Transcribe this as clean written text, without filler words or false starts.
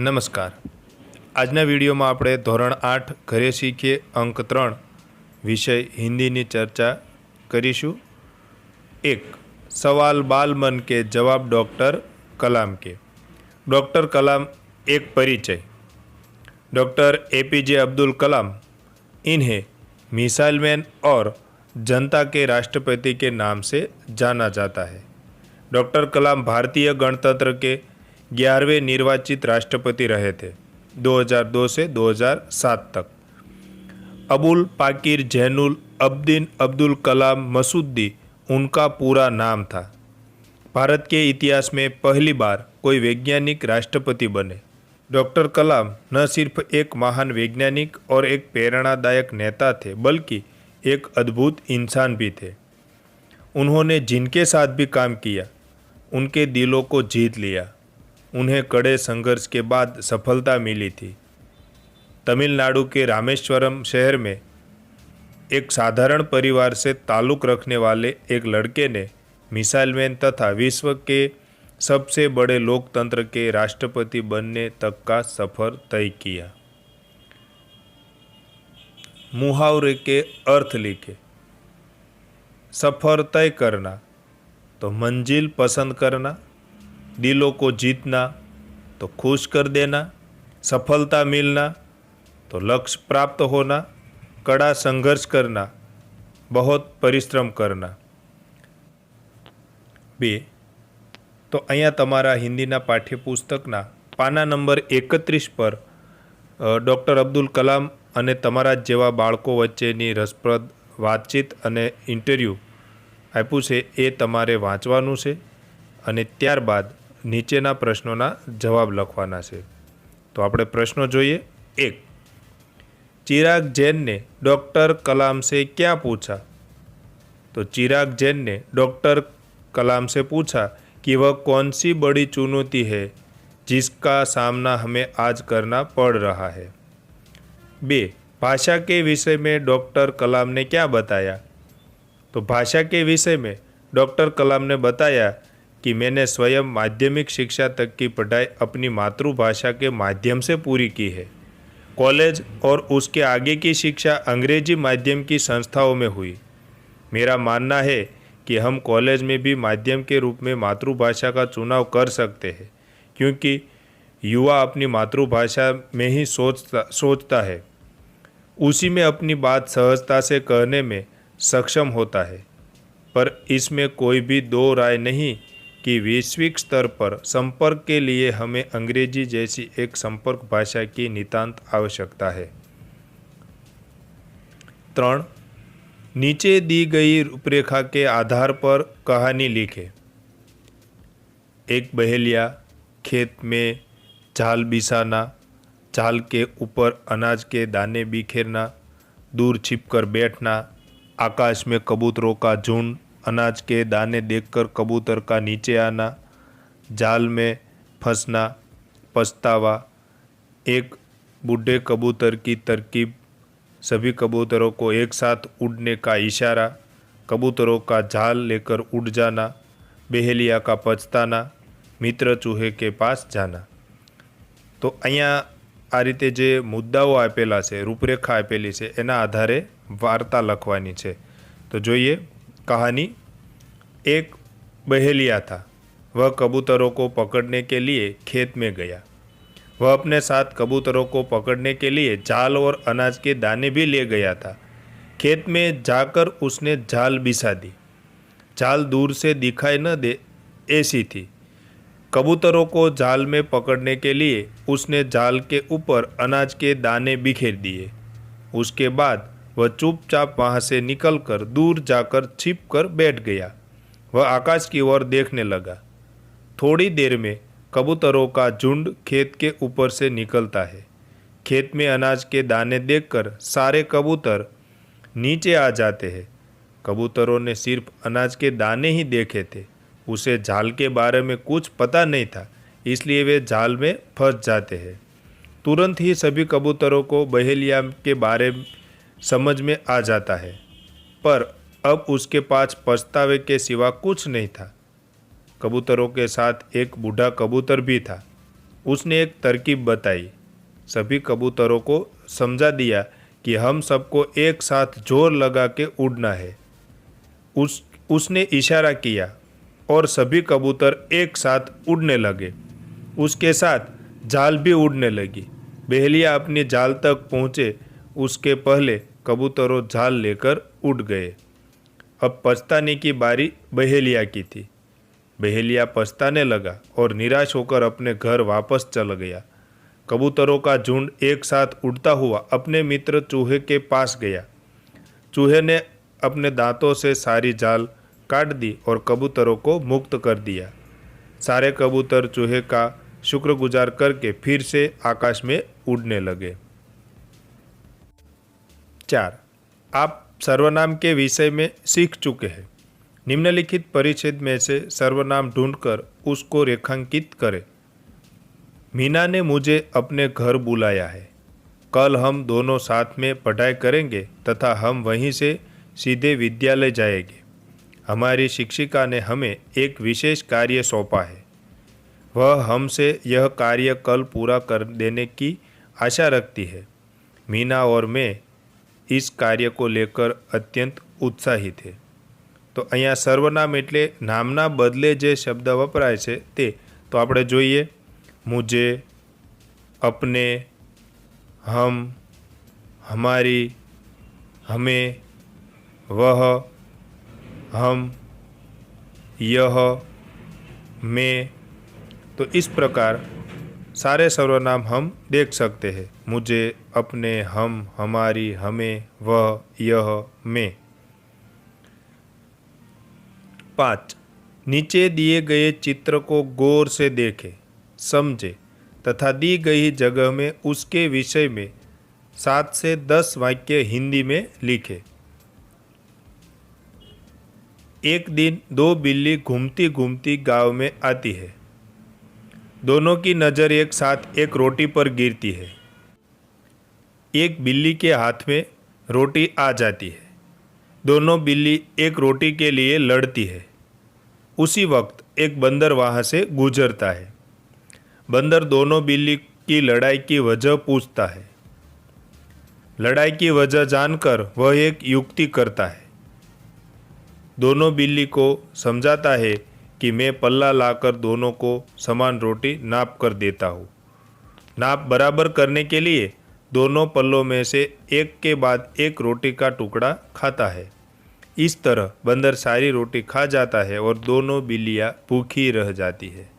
નમસ્કાર। આજના વિડીયોમાં આપણે ધોરણ 8 ઘરે શીખીએ અંક 3 વિષય હિન્દીની ચર્ચા કરીશું। 1 सवाल बाल मन के जवाब डॉक्टर कलाम के। डॉक्टर कलाम एक परिचय। डॉक्टर APJ अब्दुल कलाम, इन्हें मिसाइल मैन और जनता के राष्ट्रपति के नाम से जाना जाता है। डॉक्टर कलाम भारतीय गणतंत्र के 11वें निर्वाचित राष्ट्रपति रहे थे 2002 से 2007 तक। अबुल पाकिर जैनुल अब्दीन अब्दुल कलाम मसूदी उनका पूरा नाम था। भारत के इतिहास में पहली बार कोई वैज्ञानिक राष्ट्रपति बने। डॉक्टर कलाम न सिर्फ एक महान वैज्ञानिक और एक प्रेरणादायक नेता थे, बल्कि एक अद्भुत इंसान भी थे। उन्होंने जिनके साथ भी काम किया उनके दिलों को जीत लिया। उन्हें कड़े संघर्ष के बाद सफलता मिली थी। तमिलनाडु के रामेश्वरम शहर में एक साधारण परिवार से ताल्लुक़ रखने वाले एक लड़के ने मिसाइल मैन तथा विश्व के सबसे बड़े लोकतंत्र के राष्ट्रपति बनने तक का सफ़र तय किया। मुहावरे के अर्थ लिखे। सफ़र तय करना तो मंजिल पसंद करना, दिलों को जीतना तो खुश कर देना, सफलता मिलना तो लक्ष्य प्राप्त होना, कड़ा संघर्ष करना, बहुत परिश्रम करना। 2 तो अहींया तमारा हिंदीना पाठ्यपुस्तकना पाना नंबर 31 पर डॉक्टर अब्दुल कलाम अने तमारा जेवा बाळको वच्चेनी रसप्रद वातचीत अने इंटरव्यू आप्युं छे ए तमारे वांचवानुं छे अने त्यारबाद नीचेना प्रश्नोना जवाब लखवाना छे। तो आपणे प्रश्नो जोईए। 1 चिराग जैन ने डॉक्टर कलाम से क्या पूछा? तो चिराग जैन ने डॉक्टर कलाम से पूछा कि वह कौन सी बड़ी चुनौती है जिसका सामना हमें आज करना पड़ रहा है। 2 भाषा के विषय में डॉक्टर कलाम ने क्या बताया? तो भाषा के विषय में डॉक्टर कलाम ने बताया कि मैंने स्वयं माध्यमिक शिक्षा तक की पढ़ाई अपनी मातृभाषा के माध्यम से पूरी की है। कॉलेज और उसके आगे की शिक्षा अंग्रेजी माध्यम की संस्थाओं में हुई। मेरा मानना है कि हम कॉलेज में भी माध्यम के रूप में मातृभाषा का चुनाव कर सकते हैं, क्योंकि युवा अपनी मातृभाषा में ही सोचता है, उसी में अपनी बात सहजता से कहने में सक्षम होता है। पर इसमें कोई भी दो राय नहीं कि वैश्विक स्तर पर संपर्क के लिए हमें अंग्रेजी जैसी एक संपर्क भाषा की नितांत आवश्यकता है। 3 नीचे दी गई रूपरेखा के आधार पर कहानी लिखे। एक बहेलिया, खेत में जाल बिछाना, जाल के ऊपर अनाज के दाने बिखेरना, दूर छिपकर बैठना, आकाश में कबूतरों का झुंड, अनाज के दाने देखकर कबूतर का नीचे आना, जाल में फंसना, पछतावा, एक बूढ़े कबूतर की तरकीब, सभी कबूतरों को एक साथ उड़ने का इशारा, कबूतरों का जाल लेकर उड़ जाना, बहेलिया का पछताना, मित्र चूहे के पास जाना। तो अहींया आ रीते जे मुद्दाओ आपेला छे, रूपरेखा आपेली छे, एना आधारे वार्ता लखवानी छे। तो जोईए कहानी। एक बहेलिया था। वह कबूतरों को पकड़ने के लिए खेत में गया। वह अपने साथ कबूतरों को पकड़ने के लिए जाल और अनाज के दाने भी ले गया था। खेत में जाकर उसने जाल बिछा दी। जाल दूर से दिखाई न दे ऐसी थी। कबूतरों को जाल में पकड़ने के लिए उसने जाल के ऊपर अनाज के दाने बिखेर दिए। उसके बाद वह चुपचाप वहाँ से निकलकर दूर जाकर छिप कर बैठ गया। वह आकाश की ओर देखने लगा। थोड़ी देर में कबूतरों का झुंड खेत के ऊपर से निकलता है। खेत में अनाज के दाने देखकर सारे कबूतर नीचे आ जाते हैं। कबूतरों ने सिर्फ अनाज के दाने ही देखे थे। उसे जाल के बारे में कुछ पता नहीं था, इसलिए वे जाल में फंस जाते हैं। तुरंत ही सभी कबूतरों को बहेलिया के बारे में समझ में आ जाता है, पर अब उसके पास पछतावे के सिवा कुछ नहीं था। कबूतरों के साथ एक बूढ़ा कबूतर भी था। उसने एक तरकीब बताई। सभी कबूतरों को समझा दिया कि हम सबको एक साथ जोर लगा के उड़ना है। उसने इशारा किया और सभी कबूतर एक साथ उड़ने लगे। उसके साथ जाल भी उड़ने लगी। बहेलिया अपनी जाल तक पहुँचे उसके पहले कबूतरों जाल लेकर उड़ गए। अब पछताने की बारी बहेलिया की थी। बहेलिया पछताने लगा और निराश होकर अपने घर वापस चला गया। कबूतरों का झुंड एक साथ उड़ता हुआ अपने मित्र चूहे के पास गया। चूहे ने अपने दांतों से सारी जाल काट दी और कबूतरों को मुक्त कर दिया। सारे कबूतर चूहे का शुक्रगुजार करके फिर से आकाश में उड़ने लगे। 4. आप सर्वनाम के विषय में सीख चुके हैं। निम्नलिखित परिच्छेद में से सर्वनाम ढूंढकर उसको रेखांकित करें। मीना ने मुझे अपने घर बुलाया है। कल हम दोनों साथ में पढ़ाई करेंगे तथा हम वहीं से सीधे विद्यालय जाएंगे। हमारी शिक्षिका ने हमें एक विशेष कार्य सौंपा है। वह हमसे यह कार्य कल पूरा कर देने की आशा रखती है। मीना और मैं इस कार्य को लेकर અત્યંત ઉત્સાહિત છે। તો અહીંયા સર્વનામ એટલે નામના બદલે જે શબ્દ વપરાય છે તે તો આપણે જોઈએ મુझे, अपने, हम, हमारी, हमें, वह, हम, यह, मैं। तो इस प्रकार सारे सर्वनाम हम देख सकते हैं। मुझे, अपने, हम, हमारी, हमें, वह, यह, मैं। 5. नीचे दिए गए चित्र को गौर से देखें, समझें तथा दी गई जगह में उसके विषय में 7 से 10 वाक्य हिंदी में लिखें। एक दिन 2 बिल्ली घूमती घूमती गांव में आती है। दोनों की नज़र एक साथ एक रोटी पर गिरती है। एक बिल्ली के हाथ में रोटी आ जाती है। दोनों बिल्ली एक रोटी के लिए लड़ती है। उसी वक्त एक बंदर वहाँ से गुजरता है। बंदर दोनों बिल्ली की लड़ाई की वजह पूछता है। लड़ाई की वजह जानकर वह एक युक्ति करता है। दोनों बिल्ली को समझाता है कि मैं पल्ला लाकर दोनों को समान रोटी नाप कर देता हूँ। नाप बराबर करने के लिए दोनों पल्लों में से एक के बाद एक रोटी का टुकड़ा खाता है। इस तरह बंदर सारी रोटी खा जाता है और दोनों बिल्लियाँ भूखी रह जाती है।